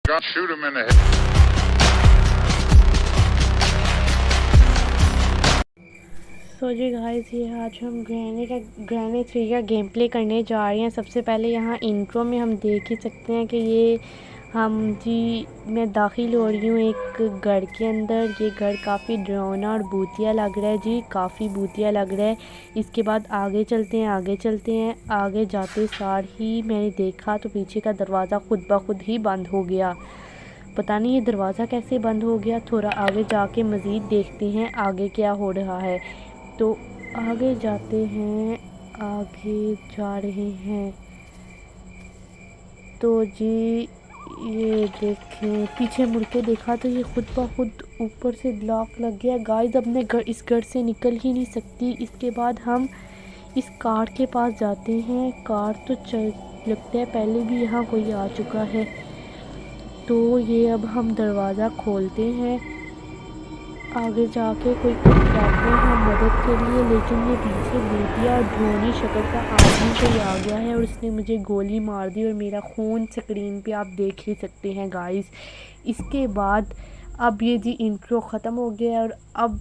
Shoot him in the head. So जी guys, ये आज हम ग्रैनी 3 का गेम प्ले करने जा रहे हैं। सबसे पहले यहाँ इंट्रो में हम देख ही सकते हैं कि ये मैं दाखिल हो रही हूँ एक घर के अंदर। ये घर काफ़ी डरावना और भूतिया लग रहा है जी, काफ़ी भूतिया लग रहा है। इसके बाद आगे चलते हैं। आगे जाते सार ही मैंने देखा तो पीछे का दरवाज़ा खुद ब खुद ही बंद हो गया। पता नहीं ये दरवाज़ा कैसे बंद हो गया। थोड़ा आगे जाके मज़ीद देखते हैं आगे क्या हो रहा है। तो आगे जाते हैं, आगे जा रहे हैं। तो जी ये देखें, पीछे मुड़ के देखा तो ये खुद ब खुद ऊपर से लॉक लग गया। गाइस अब मैं इस घर से निकल ही नहीं सकती। इसके बाद हम इस कार के पास जाते हैं। कार तो चल लगता है पहले भी यहाँ कोई आ चुका है। तो ये अब हम दरवाज़ा खोलते हैं। आगे जाके कोई जाते हैं मदद के लिए, लेकिन ये पीछे भूतिया और ड्रोनी शक्ल का आदमी कोई आ गया है और उसने मुझे गोली मार दी और मेरा खून स्क्रीन पे आप देख ही सकते हैं गाइस। इसके बाद अब ये जी इंट्रो ख़त्म हो गया और अब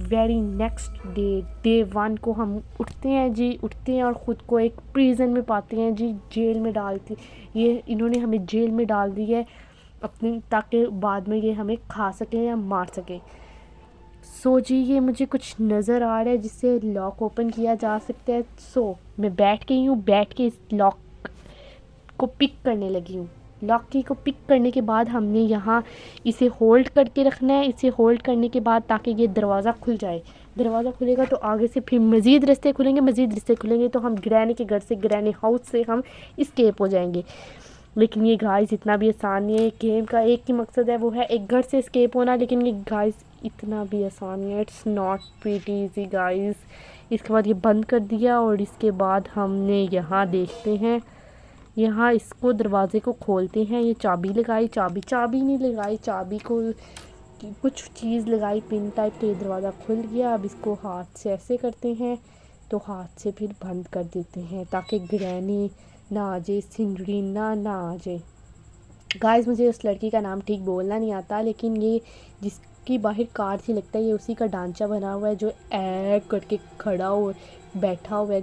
वेरी नेक्स्ट डे 1 को हम उठते हैं और ख़ुद को एक प्रिजन में पाते हैं जी, जेल में डालती ये इन्होंने हमें जेल में डाल दी है अपनी, ताकि बाद में ये हमें खा सकें या मार सकें। सो जी ये मुझे कुछ नज़र आ रहा है जिससे लॉक ओपन किया जा सकता है। मैं बैठ के इस लॉक को पिक करने लगी हूँ। लॉक की को पिक करने के बाद हमने यहाँ इसे होल्ड करके रखना है। इसे होल्ड करने के बाद ताकि ये दरवाज़ा खुल जाए। दरवाज़ा खुलेगा तो आगे से फिर मज़ीद रास्ते खुलेंगे तो हम ग्रैनी के घर से, ग्रैनी हाउस से हम इस्केप हो जाएंगे। लेकिन ये गाइस इतना भी आसान नहीं है। गेम का एक ही मकसद है, वो है एक घर से एस्केप होना। लेकिन ये गाइस इतना भी आसान नहीं है। It's not pretty easy guys. इसके बाद ये बंद कर दिया और इसके बाद हमने यहाँ देखते हैं, यहाँ इसको दरवाज़े को खोलते हैं। ये चाबी लगाई, चाबी नहीं लगाई, चाबी को कुछ चीज़ लगाई पिन टाइप के, दरवाज़ा खुल गया। अब इसको हाथ से ऐसे करते हैं तो हाथ से फिर बंद कर देते हैं ताकि ग्रैनी ना आ जाए, सिंड्रीना ना आ जाए। गाइस मुझे उस लड़की का नाम ठीक बोलना नहीं आता, लेकिन ये जिसकी बाहर कार से लगता है ये उसी का ढांचा बना हुआ है जो करके खड़ा हो बैठा हुआ है।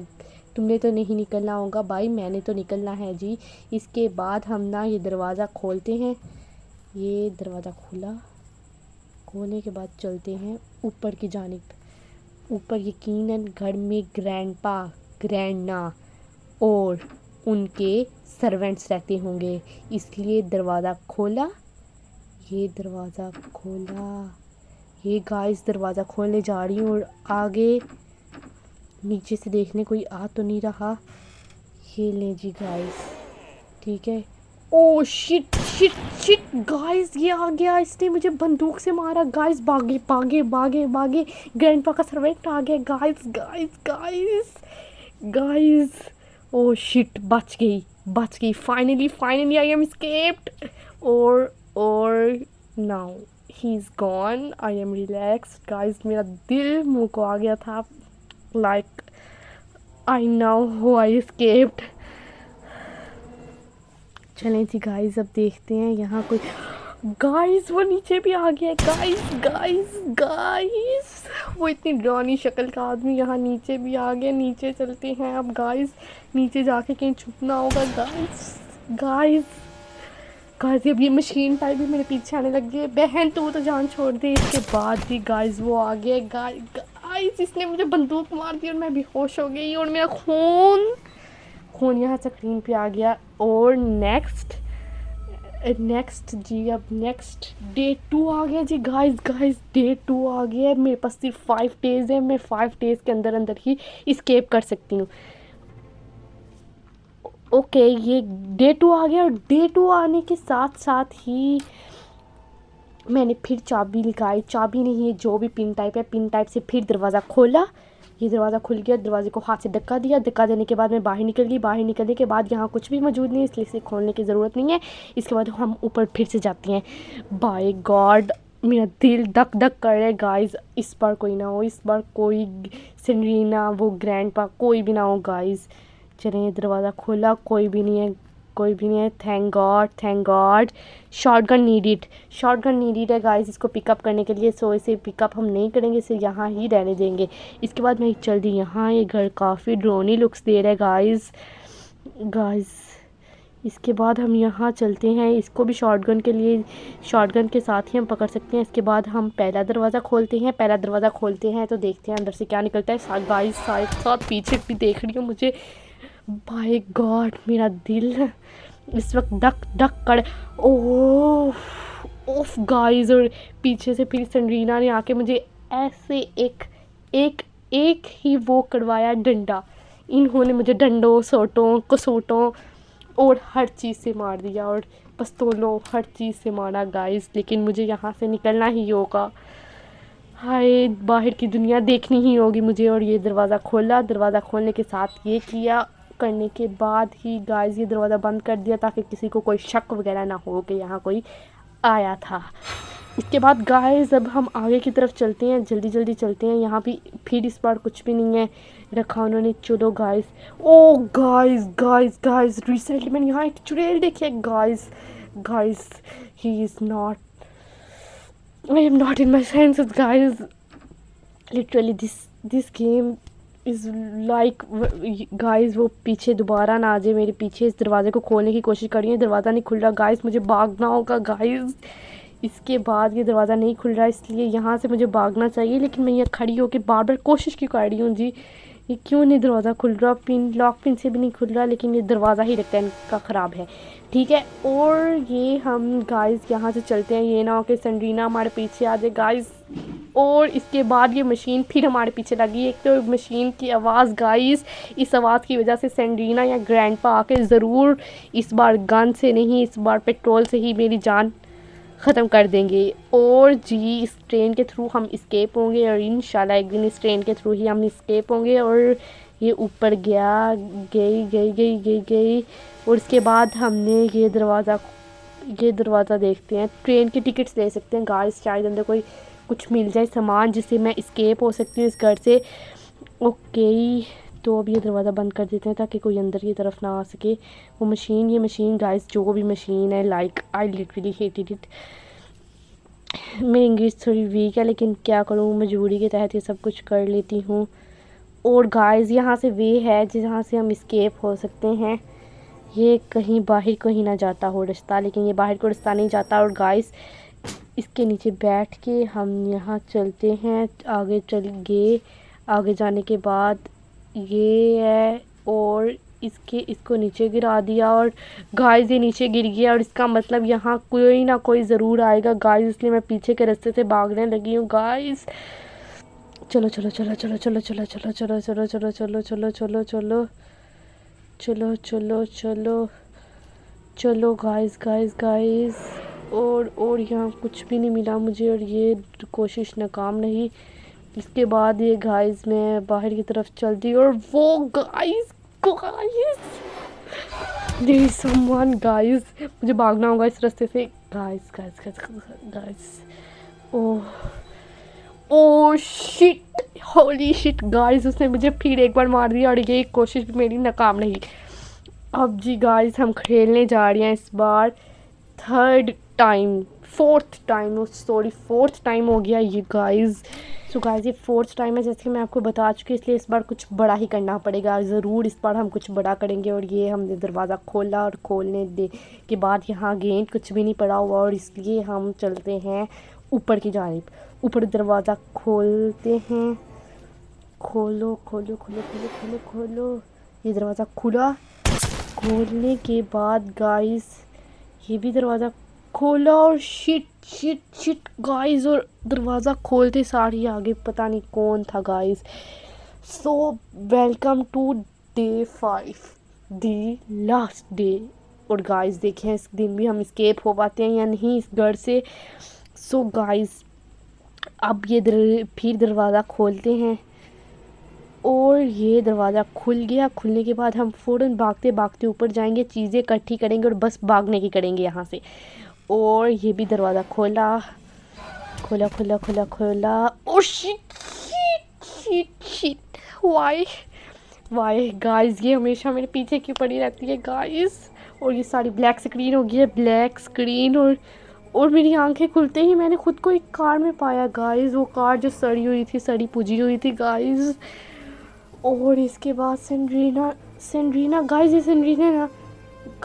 तुमने तो नहीं निकलना होगा भाई, मैंने तो निकलना है जी। इसके बाद हम ना ये दरवाज़ा खोलते हैं। ये दरवाज़ा खोलने के बाद चलते हैं ऊपर की जानिब। ऊपर यकीनन घर में ग्रैंडपा, ग्रैंडना और उनके सर्वेंट्स रहते होंगे, इसलिए दरवाज़ा खोला। ये गाइस दरवाज़ा खोलने जा रही हूँ और आगे नीचे से देखने कोई आ तो नहीं रहा। ये ले जी गाइस, ठीक है। ओ शिट गाइस, ये आ गया, इसने मुझे बंदूक से मारा। गाइस भागे ग्रैंडपा का सर्वेंट आ गया। गाइस ओ शिट, बच गई। फाइनली आई एम एस्केप्ड और now he is gone. I am relaxed guys. मेरा दिल मुंह को आ गया था, like I now who I escaped. चलें जी गाइस, अब देखते हैं यहाँ कोई। गाइस वो नीचे भी आ गया। गाइस वो इतनी डरावनी शक्ल का आदमी यहाँ नीचे भी आ गया। नीचे चलते हैं अब गाइस, नीचे जाके कहीं छुपना होगा। गाइस अब ये मशीन टाइप भी मेरे पीछे आने लग गई है। बहन तू तो जान छोड़ दे। इसके बाद भी गाइस वो आ गया। गाइस इसने मुझे बंदूक मार दी और मैं बेहोश हो गई और मेरा खून यहाँ स्क्रीन पे आ गया। और नेक्स्ट डे 2 आ गया जी। गाइस डे 2 आ गया है। मेरे पास सिर्फ 5 डेज़ है। मैं 5 डेज़ के अंदर ही इस्केप कर सकती हूँ। ओके ये डे 2 आ गया और डे 2 आने के साथ ही मैंने फिर चाबी लगाई। चाबी नहीं है, जो भी पिन टाइप है, पिन टाइप से फिर दरवाज़ा खोला। ये दरवाज़ा खुल गया। दरवाजे को हाथ से धक्का दिया। धक्का देने के बाद मैं बाहर निकल गई। बाहर निकलने के बाद यहाँ कुछ भी मौजूद नहीं है, इसलिए इसे खोलने की ज़रूरत नहीं है। इसके बाद हम ऊपर फिर से जाते हैं। बाय गॉड मेरा दिल धक कर रहा है गाइस। इस बार कोई ना हो, इस बार कोई सिंड्रीना, वो ग्रैंडपा, कोई भी ना हो गाइस। चलें, दरवाज़ा खोला, कोई भी नहीं है, कोई भी नहीं है। Thank God, thank God. Shotgun needed है गाइस इसको पिकअप करने के लिए। सो इसे पिकअप हम नहीं करेंगे, इसे यहाँ ही रहने देंगे। इसके बाद मैं चल दी यहाँ। ये घर काफ़ी ड्रोनी लुक्स दे रहा है गाइस। इसके बाद हम यहाँ चलते हैं। इसको भी शॉटगन के साथ ही हम पकड़ सकते हैं। इसके बाद हम पहला दरवाज़ा खोलते हैं तो देखते हैं अंदर से क्या निकलता है। गाइस साथ पीछे भी देख रही हूँ मुझे। बाय गॉड, मेरा दिल इस वक्त धक कर। ओफ गाइस, और पीछे से फिर सेंड्रीना ने आके मुझे ऐसे एक ही वो करवाया डंडा। इन्होंने मुझे डंडों, सोटों, कसोटों और हर चीज़ से मार दिया, और पिस्तौलों, हर चीज़ से मारा गाइस। लेकिन मुझे यहाँ से निकलना ही होगा। हाय, बाहर की दुनिया देखनी ही होगी मुझे। और ये दरवाज़ा खोलने के साथ ये किया, करने के बाद ही गाइस ये दरवाज़ा बंद कर दिया ताकि किसी को कोई शक वगैरह ना हो कि यहाँ कोई आया था। इसके बाद गाइस अब हम आगे की तरफ चलते हैं, जल्दी चलते हैं। यहाँ भी फिर इस बार कुछ भी नहीं है रखा उन्होंने। चलो गाइस, ओ गाइस रिसेंटली मैंने यहाँ एक चुड़ैल देखी है guys. He is not, I am not in my senses guys. Literally this game is like guys, वो पीछे दोबारा ना आ जाए मेरे पीछे। इस दरवाजे को खोलने की कोशिश कर रही है, दरवाज़ा नहीं खुल रहा गाइस, मुझे भागना होगा गाइस। इसके बाद ये दरवाज़ा नहीं खुल रहा, इसलिए यहाँ से मुझे भागना चाहिए। लेकिन मैं यहाँ खड़ी होकर बार कोशिश क्यों कर रही हूँ जी, ये क्यों नहीं दरवाज़ा खुल रहा। लॉक पिन से भी नहीं खुल रहा, लेकिन ये दरवाज़ा ही लगता है इनका ख़राब है। ठीक है, और ये हम गाइस यहाँ से चलते हैं। ये ना हो कि सेंड्रीना हमारे पीछे आ जाए गाइस। और इसके बाद ये मशीन फिर हमारे पीछे लगी। एक तो मशीन की आवाज़ गाइस, इस आवाज़ की वजह से सेंड्रीना या ग्रैंडपा आके ज़रूर इस बार गन से नहीं, इस बार पेट्रोल से ही मेरी जान ख़त्म कर देंगे। और जी, इस ट्रेन के थ्रू हम इस्केप होंगे, और इंशाल्लाह एक दिन इस ट्रेन के थ्रू ही हम इस्केप होंगे। और ये ऊपर गई। और इसके बाद हमने ये दरवाज़ा देखते हैं। ट्रेन की टिकट्स ले सकते हैं गाइस, शायद अंदर कोई कुछ मिल जाए सामान जिससे मैं इस्केप हो सकती हूँ इस घर से। ओके, तो अब ये दरवाज़ा बंद कर देते हैं ताकि कोई अंदर की तरफ ना आ सके। ये मशीन गाइस, जो भी मशीन है, like I literally hated it. मेरी इंग्लिश थोड़ी वीक है, लेकिन क्या करूँ, मजबूरी के तहत ये सब कुछ कर लेती हूँ। और गाइस यहाँ से वे है जहाँ से हम इस्केप हो सकते हैं। ये कहीं बाहर को ही ना जाता हो रास्ता, लेकिन ये बाहर को रास्ता नहीं जाता। और गाइस इसके नीचे बैठ के हम यहाँ चलते हैं। आगे जाने के बाद ये है, और इसको नीचे गिरा दिया, और गाइस ये नीचे गिर गया। और इसका मतलब यहाँ कोई ना कोई ज़रूर आएगा गाइस, इसलिए मैं पीछे के रास्ते से भागने लगी हूँ गाइस। चलो गाइस। और यहाँ कुछ भी नहीं मिला मुझे, और ये कोशिश नाकाम रही। इसके बाद ये गाइस मैं बाहर की तरफ चलती, और वो guys there is someone guys, मुझे भागना होगा इस रास्ते से guys. Oh shit, holy shit guys, उसने मुझे फिर एक बार मार दिया, और ये कोशिश भी मेरी नाकाम रही। अब जी गाइस हम खेलने जा रहे हैं इस बार फोर्थ टाइम हो गया ये गाइस। सो गाइस ये फोर्थ टाइम है, जैसे कि मैं आपको बता चुकी हूँ, इसलिए इस बार कुछ बड़ा ही करना पड़ेगा ज़रूर। इस बार हम कुछ बड़ा करेंगे। और ये हमने दरवाज़ा खोला, और खोलने के बाद यहाँ गेंद कुछ भी नहीं पड़ा हुआ, और इसलिए हम चलते हैं ऊपर की जानिब। ऊपर दरवाज़ा खोलते हैं। खोलो। ये दरवाज़ा खुला। खोलने के बाद गाइस ये भी दरवाज़ा खोला, और शिट गाइस, और दरवाज़ा खोलते सार ही आगे पता नहीं कौन था guys. So welcome to day 5, the last day. और गाइस देखें इस दिन भी हम एस्केप हो पाते हैं या नहीं इस घर से। सो गाइस अब ये फिर दरवाज़ा खोलते हैं, और ये दरवाज़ा खुल गया। खुलने के बाद हम फ़ौरन भागते ऊपर जाएंगे, चीज़ें इकट्ठी करेंगे, और बस भागने की करेंगे यहाँ से। और ये भी दरवाज़ा खोला। ओह शिट वाई वाह गाइस, ये हमेशा मेरे पीछे क्यों पड़ी रहती है गाइस। और ये सारी ब्लैक स्क्रीन हो गई है, ब्लैक स्क्रीन। और मेरी आंखें खुलते ही मैंने खुद को एक कार में पाया गाइस, वो कार जो सड़ी हुई थी, सड़ी पुजी हुई थी गाइस। और इसके बाद सेंड्रीना, सेंड्रीना गाइस, ये सेंड्रीना ना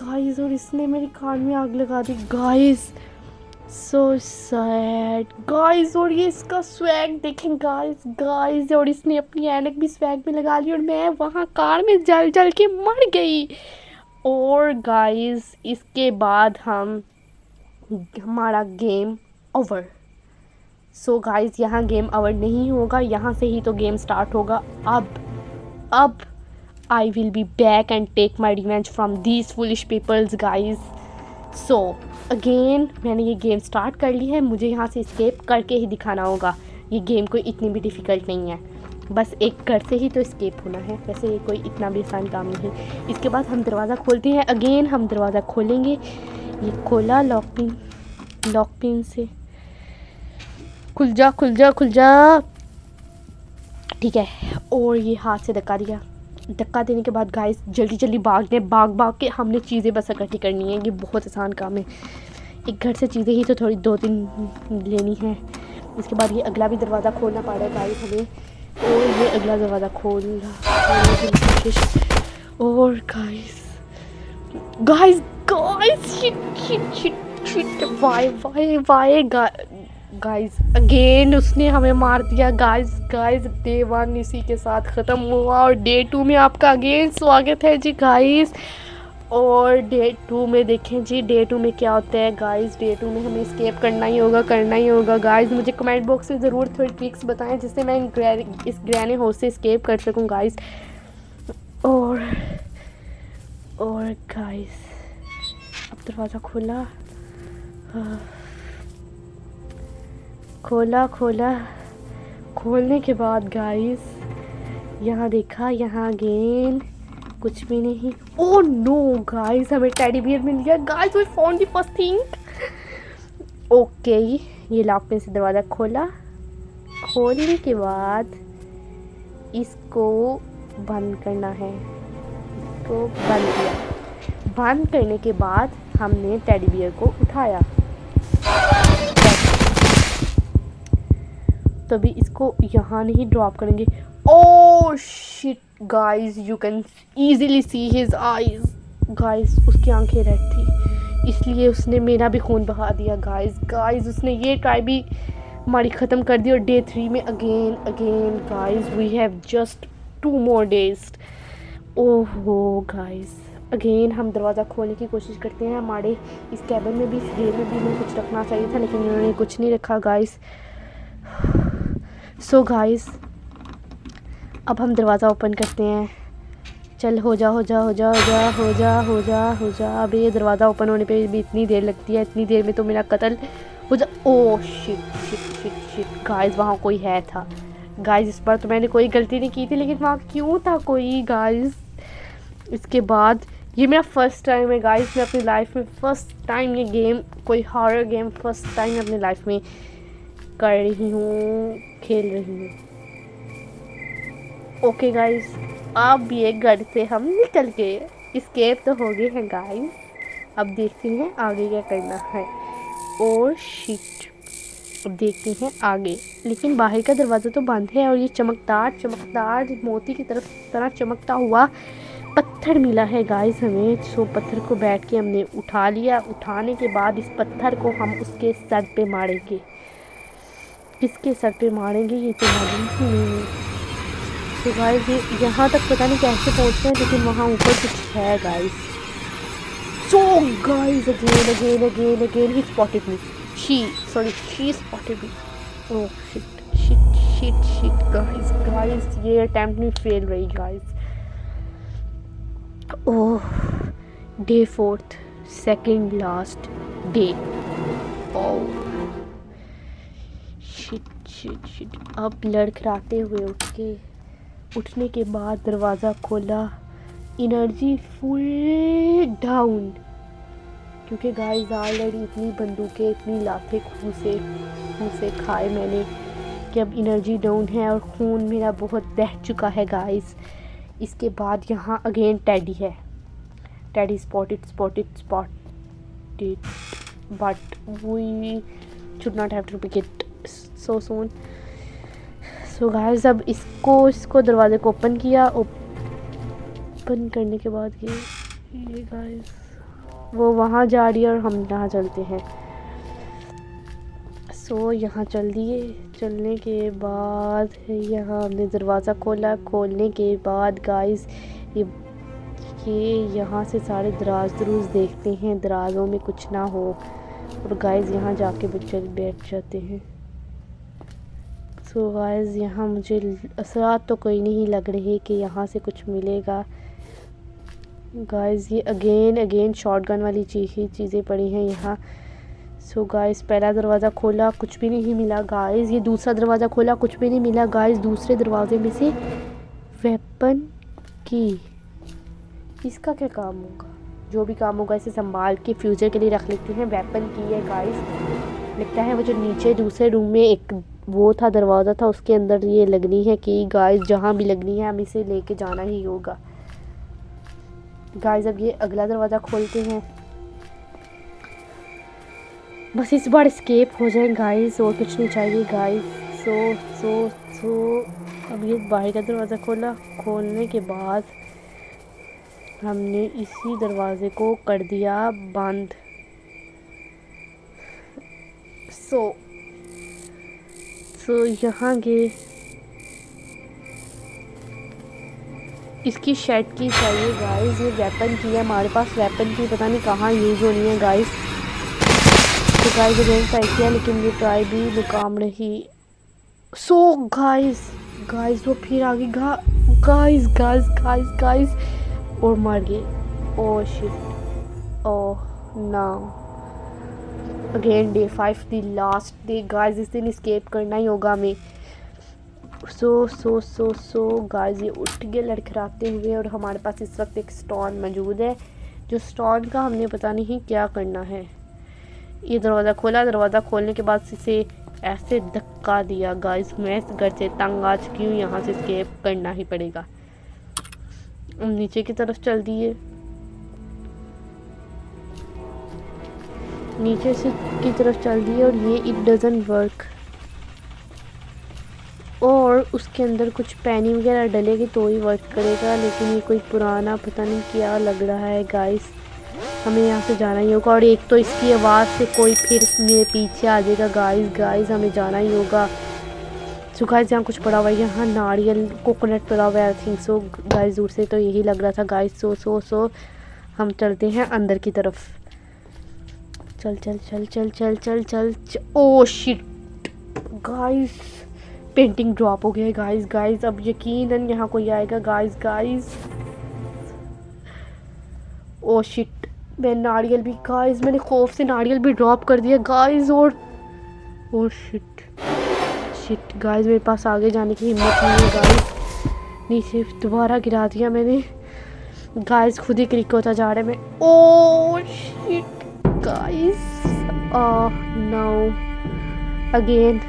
गाइस, और इसने मेरी कार में आग लगा दी गाइस। So sad guys. और ये इसका स्वैग देखें गाइस, गाइस। और इसने अपनी ऐनक भी स्वैग में लगा ली और मैं वहाँ कार में जल जल के मर गई। और गाइस इसके बाद हमारा गेम ओवर। सो गाइस यहाँ गेम ओवर नहीं होगा, यहाँ से ही तो गेम स्टार्ट होगा। अब I will be back and take my revenge from these foolish peoples guys. So again मैंने ये गेम स्टार्ट कर ली है, मुझे यहाँ से स्केप करके ही दिखाना होगा। ये गेम कोई इतनी भी डिफ़िकल्ट नहीं है, बस एक घर से ही तो स्केप होना है। वैसे ये कोई इतना भी आसान काम नहीं है। इसके बाद हम दरवाज़ा खोलते हैं। अगेन हम दरवाज़ा खोलेंगे। ये खोला, लॉक पिन से खुल जा खुल जा खुल जा, ठीक है। और ये हाथ से धक्का दिया। धक्का देने के बाद गाइस जल्दी जल्दी भागने, भाग के हमने चीज़ें बस इकट्ठी करनी है। ये बहुत आसान काम है, एक घर से चीज़ें ही तो थोड़ी 2-3 लेनी है। इसके बाद ये अगला भी दरवाज़ा खोलना पड़ रहा है गाइस हमें। और ये अगला दरवाज़ा खोलने की कोशिश। और guys shit Y guys again उसने हमें मार दिया गाइस। डे 1 इसी के साथ ख़त्म हुआ और डे 2 में आपका अगेन स्वागत है जी गाइस। और डे 2 में देखें जी, डे 2 में क्या होता है गाइस। डे 2 में हमें स्केप करना ही होगा गाइस। मुझे कमेंट बॉक्स में ज़रूर थोड़ी ट्रिक्स बताएं जिससे मैं इस ग्रैनी हाउस से स्केप कर सकूं गाइस। और गाइस अब दरवाज़ा खोलने के बाद गाइस यहाँ देखा, यहाँ अगेन कुछ भी नहीं। ओह नो गाइस, हमें टेडी बियर मिल गया guys. We found the first thing. Okay, ये लॉक पिन से दरवाज़ा खोलने के बाद इसको बंद करना है। इसको बंद किया। बंद करने के बाद हमने टेडी बियर को उठाया, तभी इसको यहाँ नहीं ड्रॉप करेंगे। ओह shit guys, you can easily see his eyes guys. उसकी आंखें रेड थी इसलिए उसने मेरा भी खून बहा दिया गाइस। उसने ये ट्राई भी हमारी ख़त्म कर दी। और डे 3 में again guys we have just 2 more days। ओहो गाइस अगेन हम दरवाज़ा खोलने की कोशिश करते हैं। हमारे इस कैबिन में भी, इस गेम में भी हमें कुछ रखना चाहिए था लेकिन इन्होंने कुछ नहीं रखा गाइस। सो गाइस अब हम दरवाज़ा ओपन करते हैं। चल हो जा। अब ये दरवाज़ा ओपन होने पे भी इतनी देर लगती है, इतनी देर में तो मेरा कत्ल हो जा। ओह शिट गाइस, वहाँ कोई है था गाइस। इस बार तो मैंने कोई गलती नहीं की थी लेकिन वहाँ क्यों था कोई गाइस। इसके बाद ये मेरा फर्स्ट टाइम है गाइस, मैं अपनी लाइफ में फर्स्ट टाइम ये गेम, कोई हॉरर गेम फर्स्ट टाइम अपनी लाइफ में कर रही हूँ, खेल रही हूँ। ओके गाइस, अब ये घर से हम निकल गए, स्केप तो हो गए हैं गाइस। अब देखते हैं आगे क्या करना है। और शिट, अब देखते हैं आगे। लेकिन बाहर का दरवाज़ा तो बंद है और ये चमकदार मोती की तरह चमकता हुआ पत्थर मिला है गाइस हमें। सो पत्थर को बैठ के हमने उठा लिया। उठाने के बाद इस पत्थर को हम उसके सर पे मारेंगे। किसके सर पे मारेंगे ये तो मालूम ही नहीं है। तो गाइस ये यहाँ तक पता नहीं कैसे पहुँचते हैं लेकिन वहाँ ऊपर कुछ है guys. So guys again he spotted me. She spotted me. Oh shit guys ये अटेम्प्ट में फेल रही guys. Oh day 4th, second last day. Oh shit. अब लड़खड़ाते हुए उठने के बाद दरवाज़ा खोला, एनर्जी फुल डाउन क्योंकि गाइस ऑलरेडी इतनी बंदूकें, इतनी लाठें खून से खाए मैंने कि अब एनर्जी डाउन है और खून मेरा बहुत बह चुका है गाइस। इसके बाद यहाँ अगेन टेडी है। Teddy spotted but we should not have to pick it so soon. So guys अब इसको दरवाजे को ओपन किया। ओपन करने के बाद ये गाइस वो वहाँ जा रही है और हम यहाँ चलते हैं। सो यहाँ चल दिए। चलने के बाद यहाँ हमने दरवाज़ा खोला। खोलने के बाद गाइस ये यहाँ से सारे दराज देखते हैं, दराज़ों में कुछ ना हो। और गाइस यहाँ जाके बच्चे बैठ जाते हैं। सो गाइस यहाँ मुझे असरात तो कोई नहीं लग रही कि यहाँ से कुछ मिलेगा। गाइस ये अगेन शॉटगन वाली चीज़ें पड़ी हैं यहाँ। सो गाइस पहला दरवाज़ा खोला, कुछ भी नहीं मिला। गाइस ये दूसरा दरवाज़ा खोला, कुछ भी नहीं मिला। गाइस दूसरे दरवाजे में से वेपन की, इसका क्या काम होगा? जो भी काम होगा इसे संभाल के फ्यूचर के लिए रख लेते हैं। वेपन की है गाइस, लगता है वो जो नीचे दूसरे रूम में एक वो था दरवाज़ा था उसके अंदर ये लगनी है कि गाइस जहाँ भी लगनी है हम इसे लेके जाना ही होगा। गाइस अब ये अगला दरवाज़ा खोलते हैं, बस इस बार एस्केप हो जाए गाइस, और कुछ नहीं चाहिए गाइस। सो अब ये बाहर का दरवाज़ा खोला। खोलने के बाद हमने इसी दरवाज़े को कर दिया बंद। सो यहाँ गए। इसकी शेड की चाहिए गाइस, ये वेपन की है हमारे पास। वेपन की पता नहीं कहाँ यूज़ होनी है गाइस। तो गाइस अगेन ट्राई किया लेकिन ये ट्राई भी नाकाम रही। सो गाइस वो फिर आगे गाइस और मर गए। Oh shit, oh no. Again day 5 the last day guys, इस दिन एस्केप करना ही होगा हमें। सो गाइस ये उठ गए लड़खड़ाते हुए और हमारे पास इस वक्त एक स्टोन मौजूद है, जो स्टोन का हमने पता नहीं क्या करना है। ये दरवाज़ा खोला, दरवाज़ा खोलने के बाद इसे ऐसे धक्का दिया। गाइस मैं इस घर से तंग आ चुकी हूँ, यहाँ से एस्केप करना ही पड़ेगा। नीचे की तरफ चल दिए, नीचे से की तरफ चल दिए और ये इट डजंट वर्क। और उसके अंदर कुछ पैनी वगैरह डलेगी तो ही वर्क करेगा, लेकिन ये कोई पुराना पता नहीं क्या लग रहा है गाइस। हमें यहाँ से जाना ही होगा। और एक तो इसकी आवाज़ से कोई फिर मेरे पीछे आ जाएगा गाइस हमें जाना ही होगा। सो गाइस यहाँ कुछ पड़ा हुआ है, यहाँ नारियल कोकोनट पड़ा हुआ है आई थिंक सो गाइस। दूर से तो यही लग रहा था गाइस। सो हम चलते हैं अंदर की तरफ। चल। ओह शिट गाइस, पेंटिंग ड्रॉप हो गया है गाइस। अब यकीनन यहाँ कोई आएगा गाइस। ओह शिट, मैं नारियल भी मैंने खौफ से नारियल भी ड्रॉप कर दिया गाइस। और ओह शिट गाइस, मेरे पास आगे जाने की हिम्मत नहीं है गाइस। नीचे दोबारा गिरा दिया मैंने गाइस, खुद ही क्लिक होता जा रहा है मैं। Oh shit guys, no again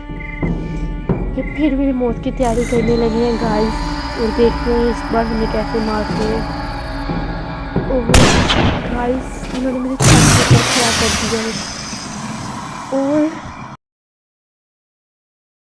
ये फिर मेरी मौत की तैयारी करने लगी है गाइस। और देखते हैं इस बार हमें कैसे मारते हैं। ओह गाइस, इन्होंने मेरे छत पर क्या कर दिया है। और